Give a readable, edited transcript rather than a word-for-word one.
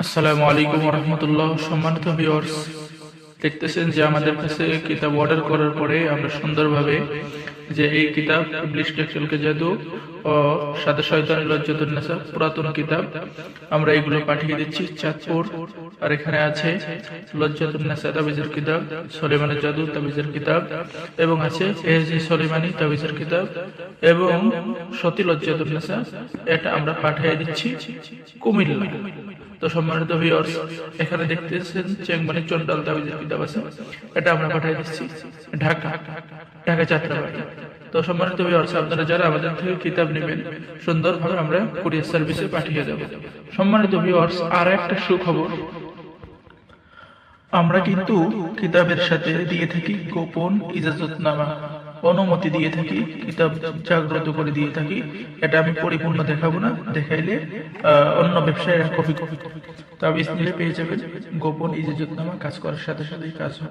আসসালামু আলাইকুম রহমতুল্লাহ। সম্মানিত ভিউয়ার্স, দেখতেছেন যে আমাদের কাছে কিতাব অর্ডার করার পরে আমরা সুন্দরভাবে যে এই কিতাব ইবলিশ টেক্সটাইলকে জাদু ও সাদা শয়তানের লজ্জাতুন্নেসা পুরাতন কিতাব আমরা এগুলো পাঠিয়ে দিচ্ছি চাঁদপুর। আর এখানে আছে লজ্জাতুন্নেসা তাবিজের কিতাব, সলেমানের জাদু তাবিজের কিতাব, এবং আছে এজি সলেমানি তাবিজের কিতাব এবং সতী লজ্জাতুন্নেসা। এটা আমরা পাঠিয়ে দিচ্ছি কুমিল্লা। তো সম্মানিত ভিউয়ার্স, এখানে দেখতেছেন চেংমানি চন্ডাল তাবিজের কিতাব আছে, এটা আমরা পাঠিয়ে দিচ্ছি ঢাকা যাত্রাবাড়ি। তো সম্মানিত ভিউয়ার্স, আপনারা যারা আমাদের থেকে কিতাব নেবেন সুন্দরভাবে আমরা কুরিয়ার সার্ভিসে পাঠিয়ে দেব। সম্মানিত ভিউয়ার্স, আর একটা সুখবর, আমরা কিন্তু কিতাবের সাথে দিয়ে থাকি গোপন ইজাজতনামা, অনুমতি দিয়ে থাকি, কিতাব জাগ্রত করে দিয়ে থাকি। এটা আমি পরিপূর্ণ দেখাবো না, দেখাইলে অন্য ব্যবসায়ীরা কপি তাবিজ নিলে পেয়ে যাবেন গোপন ইজাজতনামা, কাজ করার সাথে সাথেই কাজ হয়।